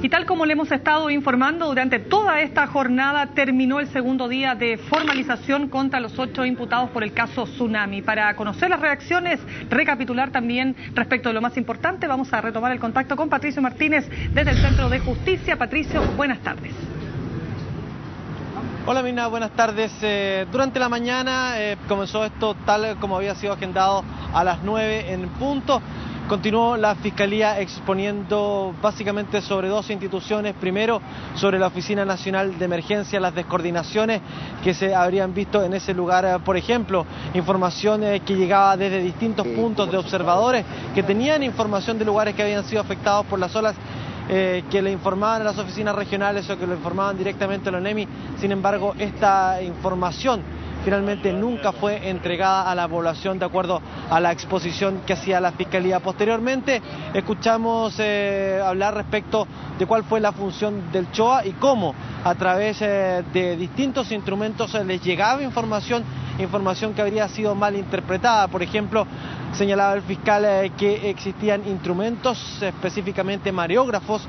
Y tal como le hemos estado informando durante toda esta jornada, terminó el segundo día de formalización contra los 8 imputados por el caso Tsunami. Para conocer las reacciones, recapitular también respecto de lo más importante, vamos a retomar el contacto con Patricio Martínez desde el Centro de Justicia. Patricio, buenas tardes. Hola Mina, buenas tardes. Durante la mañana comenzó esto tal como había sido agendado a las 9 en punto. Continuó la Fiscalía exponiendo básicamente sobre dos instituciones. Primero, sobre la Oficina Nacional de Emergencia, las descoordinaciones que se habrían visto en ese lugar. Por ejemplo, información que llegaba desde distintos puntos de observadores que tenían información de lugares que habían sido afectados por las olas, que le informaban a las oficinas regionales o que lo informaban directamente a la ONEMI. Sin embargo, esta información finalmente nunca fue entregada a la población de acuerdo a la exposición que hacía la Fiscalía. Posteriormente escuchamos hablar respecto de cuál fue la función del CHOA y cómo a través de distintos instrumentos les llegaba información que habría sido mal interpretada. Por ejemplo, señalaba el fiscal que existían instrumentos, específicamente mareógrafos,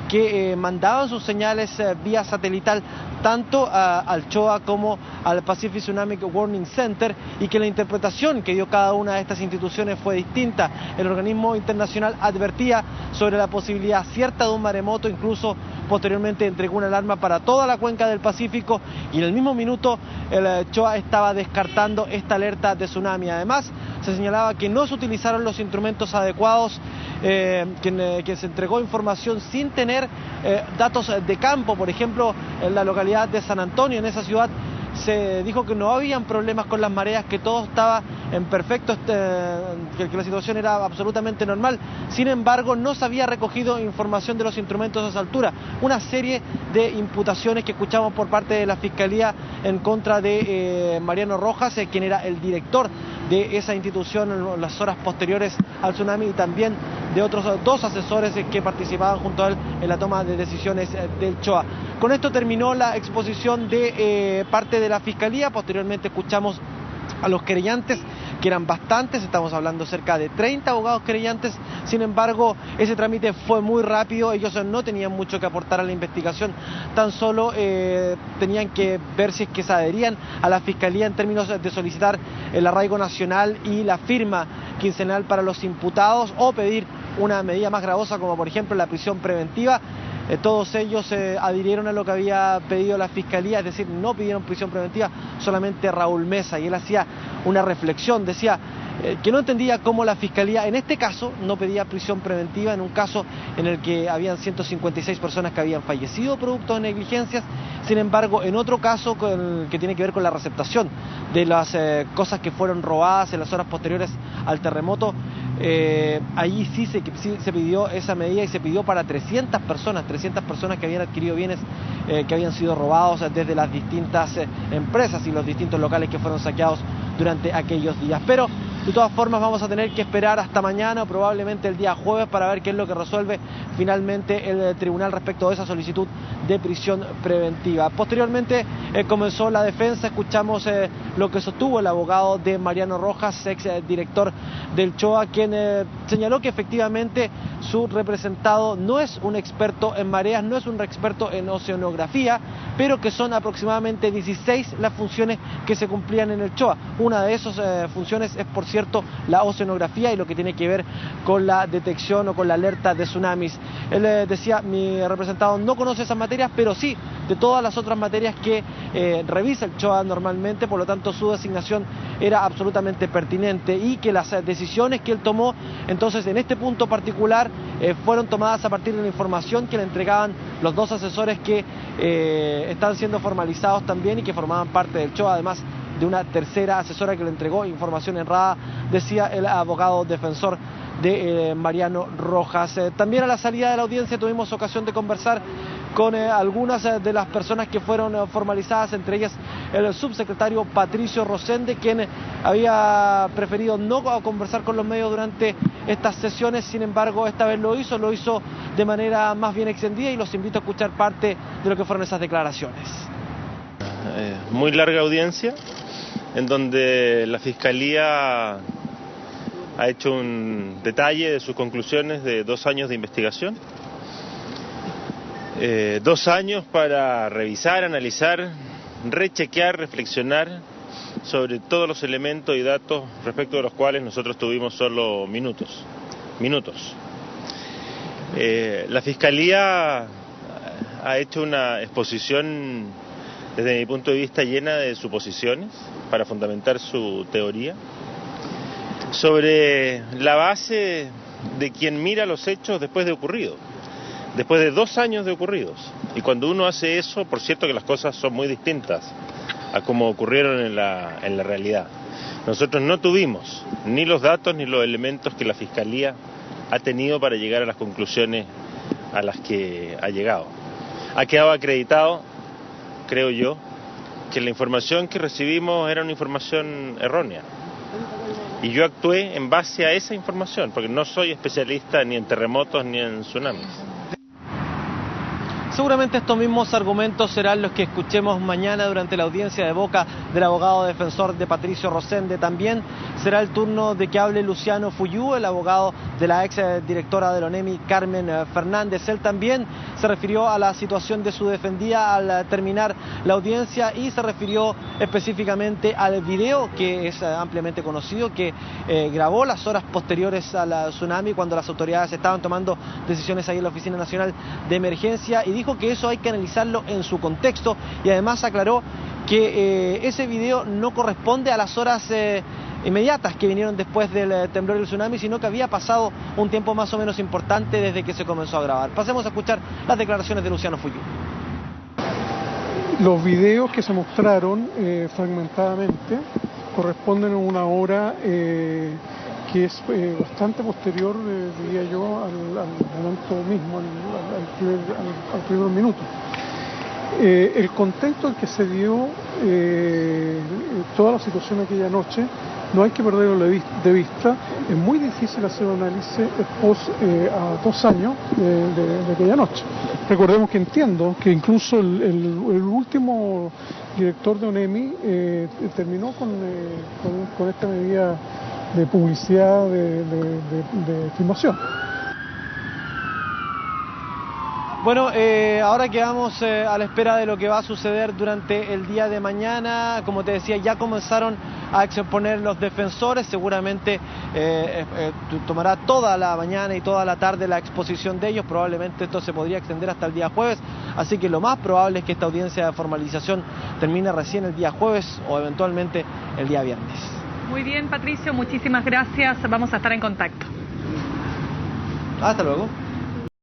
que mandaban sus señales vía satelital tanto al CHOA como al Pacific Tsunami Warning Center, y que la interpretación que dio cada una de estas instituciones fue distinta. El organismo internacional advertía sobre la posibilidad cierta de un maremoto, incluso posteriormente entregó una alarma para toda la cuenca del Pacífico, y en el mismo minuto el CHOA estaba descartando esta alerta de tsunami. Además, se señalaba que no se utilizaron los instrumentos adecuados, que se entregó información sin tener datos de campo. Por ejemplo, en la localidad de San Antonio, en esa ciudad, se dijo que no habían problemas con las mareas, que todo estaba en perfecto, que la situación era absolutamente normal. Sin embargo, no se había recogido información de los instrumentos a esa altura. Una serie de imputaciones que escuchamos por parte de la Fiscalía en contra de Mariano Rojas, quien era el director de esa institución en las horas posteriores al tsunami, y también de otros dos asesores que participaban junto a él en la toma de decisiones del CHOA. Con esto terminó la exposición de parte de la Fiscalía. Posteriormente escuchamos a los querellantes, que eran bastantes, estamos hablando cerca de 30 abogados querellantes. Sin embargo, ese trámite fue muy rápido, ellos no tenían mucho que aportar a la investigación, tan solo tenían que ver si es que se adherían a la Fiscalía en términos de solicitar el arraigo nacional y la firma quincenal para los imputados, o pedir una medida más gravosa, como por ejemplo la prisión preventiva. Todos ellos adhirieron a lo que había pedido la Fiscalía, es decir, no pidieron prisión preventiva, solamente Raúl Mesa, y él hacía una reflexión, decía que no entendía cómo la Fiscalía en este caso no pedía prisión preventiva, en un caso en el que habían 156 personas que habían fallecido producto de negligencias. Sin embargo, en otro caso que tiene que ver con la receptación de las cosas que fueron robadas en las horas posteriores al terremoto, allí sí se pidió esa medida, y se pidió para 300 personas que habían adquirido bienes que habían sido robados desde las distintas empresas y los distintos locales que fueron saqueados durante aquellos días. Pero de todas formas vamos a tener que esperar hasta mañana, o probablemente el día jueves, para ver qué es lo que resuelve finalmente el tribunal respecto de esa solicitud de prisión preventiva. Posteriormente comenzó la defensa. Escuchamos lo que sostuvo el abogado de Mariano Rojas, ex director del CHOA, quien señaló que efectivamente su representado no es un experto en mareas, no es un experto en oceanografía, pero que son aproximadamente 16 las funciones que se cumplían en el CHOA. Una de esas funciones es, por cierto, la oceanografía y lo que tiene que ver con la detección o con la alerta de tsunamis. Él decía, mi representado no conoce esas materias, pero sí de todas las otras materias que revisa el CHOA normalmente, por lo tanto su designación era absolutamente pertinente, y que las decisiones que él tomó entonces en este punto particular fueron tomadas a partir de la información que le entregaban los dos asesores que están siendo formalizados también y que formaban parte del CHOA, además de una tercera asesora que le entregó información errada, decía el abogado defensor de Mariano Rojas. También a la salida de la audiencia tuvimos ocasión de conversar con algunas de las personas que fueron formalizadas, entre ellas el subsecretario Patricio Rosende, quien había preferido no conversar con los medios durante estas sesiones. Sin embargo, esta vez lo hizo de manera más bien extendida, y los invito a escuchar parte de lo que fueron esas declaraciones. Muy larga audiencia, en donde la Fiscalía ha hecho un detalle de sus conclusiones de 2 años de investigación. 2 años para revisar, analizar, rechequear, reflexionar sobre todos los elementos y datos respecto de los cuales nosotros tuvimos solo minutos. La Fiscalía ha hecho una exposición, desde mi punto de vista, llena de suposiciones para fundamentar su teoría, sobre la base de quien mira los hechos después de ocurrido, después de 2 años de ocurridos. Y cuando uno hace eso, por cierto que las cosas son muy distintas a como ocurrieron en la realidad. Nosotros no tuvimos ni los datos ni los elementos que la Fiscalía ha tenido para llegar a las conclusiones a las que ha llegado. Ha quedado acreditado, creo yo, que la información que recibimos era una información errónea. Y yo actué en base a esa información, porque no soy especialista ni en terremotos ni en tsunamis. Seguramente estos mismos argumentos serán los que escuchemos mañana durante la audiencia de boca del abogado defensor de Patricio Rosende. También será el turno de que hable Luciano Fuyú, el abogado de la ex directora del ONEMI, Carmen Fernández. Él también se refirió a la situación de su defendida al terminar la audiencia y se refirió específicamente al video que es ampliamente conocido, que grabó las horas posteriores al tsunami, cuando las autoridades estaban tomando decisiones ahí en la Oficina Nacional de Emergencia, y dijo que eso hay que analizarlo en su contexto, y además aclaró que ese video no corresponde a las horas inmediatas que vinieron después del temblor y el tsunami, sino que había pasado un tiempo más o menos importante desde que se comenzó a grabar. Pasemos a escuchar las declaraciones de Luciano Fuyú. Los videos que se mostraron fragmentadamente corresponden a una hora que es bastante posterior, diría yo, al momento mismo, al primer minuto. El contexto en que se dio toda la situación aquella noche no hay que perderlo de vista. Es muy difícil hacer un análisis a 2 años de aquella noche. Recordemos que entiendo que incluso el último director de ONEMI terminó con esta medida de publicidad de filmación. Bueno, ahora quedamos a la espera de lo que va a suceder durante el día de mañana. Como te decía, ya comenzaron a exponer los defensores. Seguramente tomará toda la mañana y toda la tarde la exposición de ellos. Probablemente esto se podría extender hasta el día jueves. Así que lo más probable es que esta audiencia de formalización termine recién el día jueves o eventualmente el día viernes. Muy bien, Patricio, muchísimas gracias. Vamos a estar en contacto. Hasta luego.